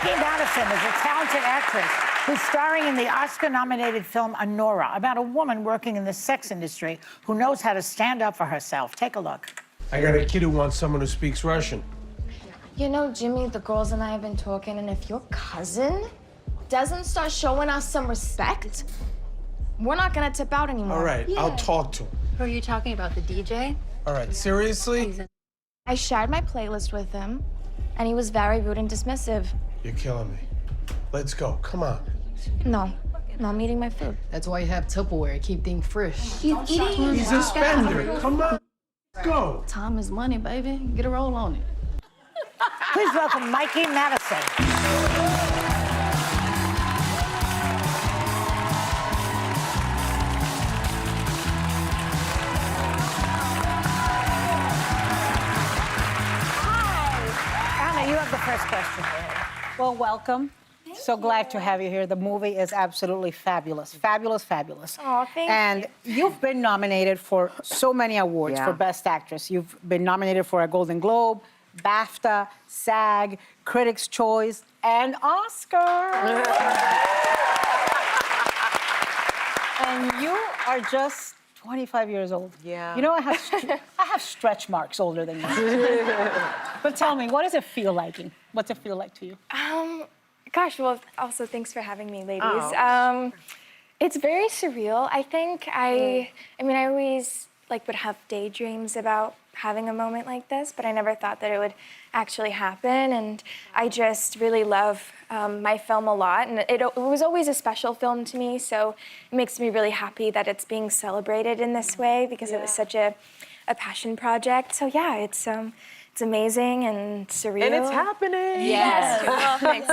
Mikey Madison is a talented actress who's starring in the Oscar-nominated film Anora, about a woman working in the sex industry who knows how to stand up for herself. Take a look. I got a kid who wants someone who speaks Russian. You know, Jimmy, the girls and I have been talking, and if your cousin doesn't start showing us some respect, we're not gonna tip out anymore. All right, I'll talk to him. Who are you talking about, the DJ? All right, seriously? I shared my playlist with him, and he was very rude and dismissive. You're killing me. Let's go, come on. No, I'm eating my food. That's why you have Tupperware, keep things fresh. He's eating. He's a spender, come on. Go. Time is money, baby. Get a roll on it. Please welcome Mikey Madison. Anna, you have the first question. Well, welcome. So glad to have you here. The movie is absolutely fabulous. Fabulous, fabulous. Aw, thank And you've been nominated for so many awards Yeah. for Best Actress. You've been nominated for a Golden Globe, BAFTA, SAG, Critics' Choice, and Oscar. And you are just 25 years old. Yeah. You know, I have stretch marks older than you. But tell me, what does it feel like? What's it feel like to you? Gosh, well, also thanks for having me, ladies. Oh. It's very surreal. I think I mean, I always would have daydreams about having a moment like this, but I never thought that it would actually happen. And I just really love my film a lot, and it was always a special film to me. So it makes me really happy that it's being celebrated in this way because it was such a passion project. So yeah, it's amazing and surreal. And it's happening. Yes. Well, thanks.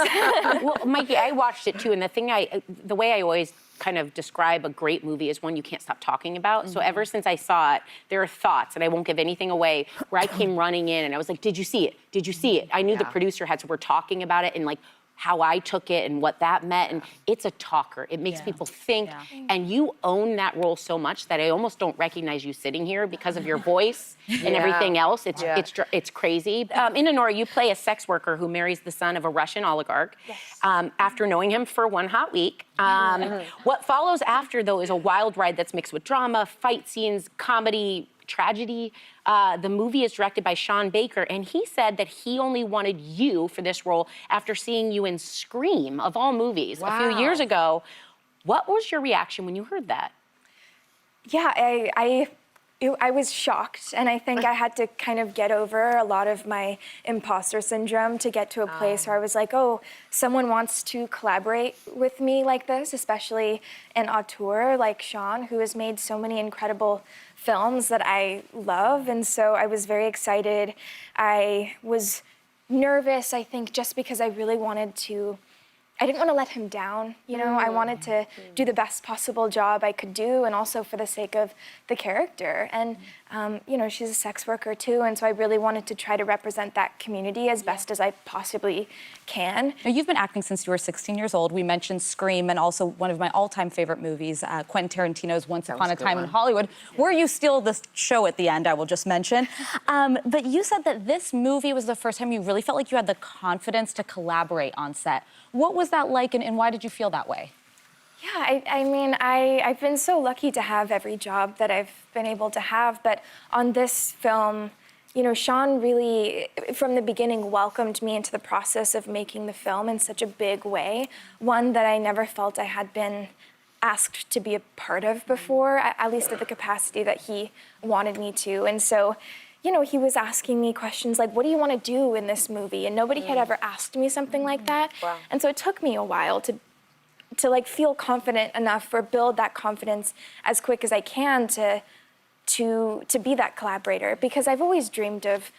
Well, Mikey, I watched it too, and the way I always kind of describe a great movie is one you can't stop talking about. So ever since I saw it, there are thoughts, and I won't give anything away, where I came running in and I was like, did you see it? Did you see it? I knew the producer had, so we're talking about it and like how I took it and what that meant, and it's a talker. It makes people think, and you own that role so much that I almost don't recognize you sitting here because of your voice and everything else. It's crazy. In Anora, you play a sex worker who marries the son of a Russian oligarch after knowing him for one hot week. What follows after, though, is a wild ride that's mixed with drama, fight scenes, comedy, tragedy. The movie is directed by Sean Baker, and he said that he only wanted you for this role after seeing you in Scream, of all movies, a few years ago. What was your reaction when you heard that? Yeah, I was shocked, and I think I had to kind of get over a lot of my imposter syndrome to get to a place where I was like, oh, someone wants to collaborate with me like this, especially an auteur like Sean, who has made so many incredible films that I love. And so I was very excited. I was nervous, I think, just because I really wanted to, I didn't want to let him down, you know? I wanted to do the best possible job I could do, and also for the sake of the character. And, you know, she's a sex worker too, and so I really wanted to try to represent that community as best as I possibly can. Now, you've been acting since you were 16 years old. We mentioned Scream, and also one of my all-time favorite movies, Quentin Tarantino's Once Upon a Time in Hollywood, where you steal the show at the end, I will just mention. But you said that this movie was the first time you really felt like you had the confidence to collaborate on set. What was that like, and why did you feel that way? Yeah, I mean, I've been so lucky to have every job that I've been able to have, but on this film, you know, Sean really, from the beginning, welcomed me into the process of making the film in such a big way, one that I never felt I had been asked to be a part of before, at least at the capacity that he wanted me to. And so, you know, he was asking me questions like, what do you want to do in this movie? And nobody had ever asked me something like that. Wow. And so it took me a while to like feel confident enough, or build that confidence as quick as I can to be that collaborator, because I've always dreamed of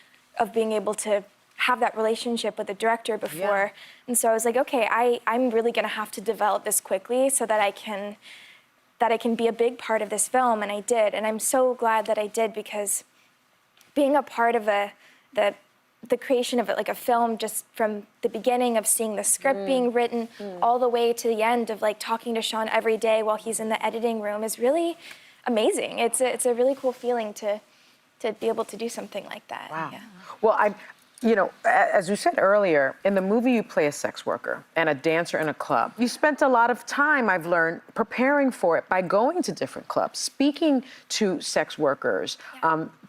being able to have that relationship with a director before. And so I was like, okay, I'm really gonna have to develop this quickly so that I can be a big part of this film, and I did. And I'm so glad that I did, because being a part of the creation of it, like a film, just from the beginning of seeing the script being written all the way to the end of like talking to Sean every day while he's in the editing room is really amazing. It's a really cool feeling to be able to do something like that. Wow. Yeah. Well, You know, as you said earlier, in the movie you play a sex worker and a dancer in a club. You spent a lot of time, I've learned, preparing for it by going to different clubs, speaking to sex workers,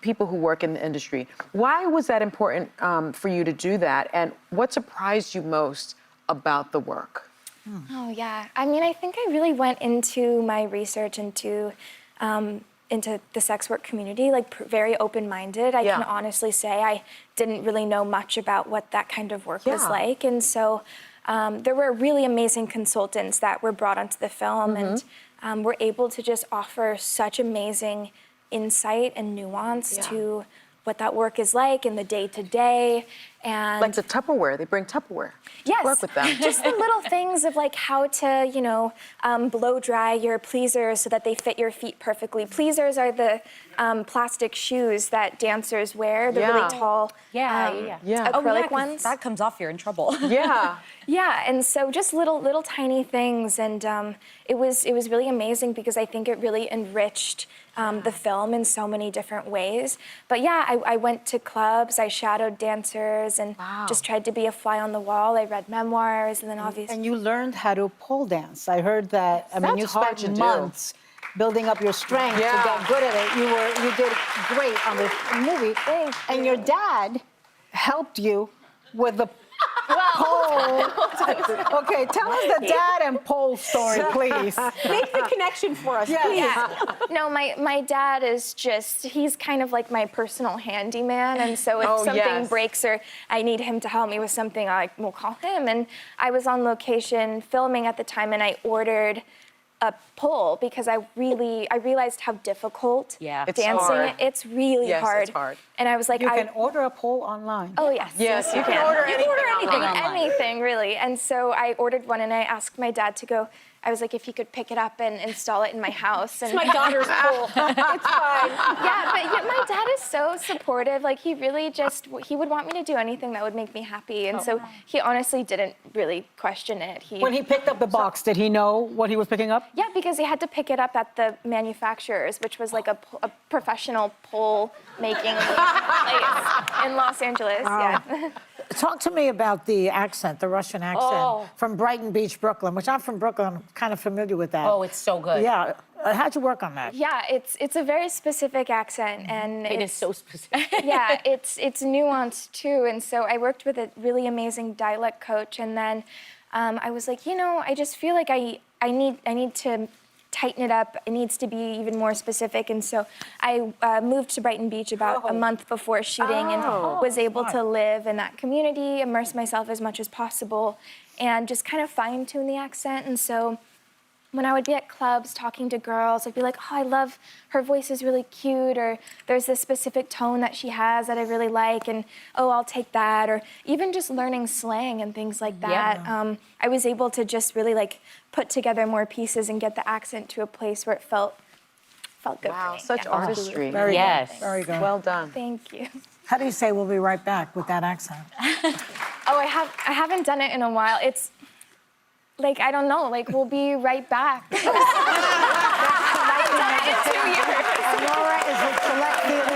people who work in the industry. Why was that important for you to do that? And what surprised you most about the work? Oh, yeah. I mean, I think I really went into my research into the sex work community, like very open-minded. I can honestly say I didn't really know much about what that kind of work was like. And so there were really amazing consultants that were brought onto the film and were able to just offer such amazing insight and nuance to what that work is like in the day-to-day. And like the Tupperware, they bring Tupperware. Yes, Work with them. just the little things of like how to, you know, blow dry your pleasers so that they fit your feet perfectly. Pleasers are the plastic shoes that dancers wear, the really tall acrylic ones. That comes off, you're in trouble. Yeah. Yeah, and so just little tiny things, and it was really amazing because I think it really enriched the film in so many different ways. But yeah, I went to clubs, I shadowed dancers, and just tried to be a fly on the wall. I read memoirs, and then obviously. And you learned how to pole dance. I heard that. I mean, you hard to spent do. months building up your strength to get good at it. You did great on this movie. Thank and your dad helped you with the pole. Okay, tell us the dad and pole story, please. Make the connection for us, please. Yeah. No, my dad is just, he's kind of like my personal handyman. And so if something breaks or I need him to help me with something, I will call him. And I was on location filming at the time, and I ordered a pole because I realized how difficult It's dancing hard. It's really hard. It's hard. And I was like, You can order a pole online. Oh, yes. Yes, you can order Anything, really. And so I ordered one, and I asked my dad to go. I was like, if he could pick it up and install it in my house. And My daughter's pole. it's fine. Yeah, but my dad is so supportive. Like, he really just, he would want me to do anything that would make me happy. And so he honestly didn't really question it. When he picked up the box, did he know what he was picking up? Yeah, because he had to pick it up at the manufacturer's, which was like a professional pole making place in Los Angeles. Yeah. Talk to me about the accent, the Russian accent from Brighton Beach, Brooklyn, which I'm from Brooklyn. I'm kind of familiar with that. Oh, it's so good. Yeah. How'd you work on that? Yeah, it's a very specific accent, and It is so specific. yeah, it's nuanced too. And so I worked with a really amazing dialect coach, and then I was like, you know, I just feel like I need to tighten it up. It needs to be even more specific. And so I moved to Brighton Beach about a month before shooting and was able to live in that community, immerse myself as much as possible, and just kind of fine-tune the accent. And so when I would be at clubs talking to girls, I'd be like, oh, I love, her voice is really cute, or there's this specific tone that she has that I really like, and oh, I'll take that, or even just learning slang and things like that. I was able to just really like put together more pieces and get the accent to a place where it felt good for me. Such artistry. Very Yes. good. Very good. Well done. Thank you. How do you say we'll be right back with that accent? Oh, I haven't done it in a while. It's like, I don't know, like, we'll be right back. Anora is with Select Theater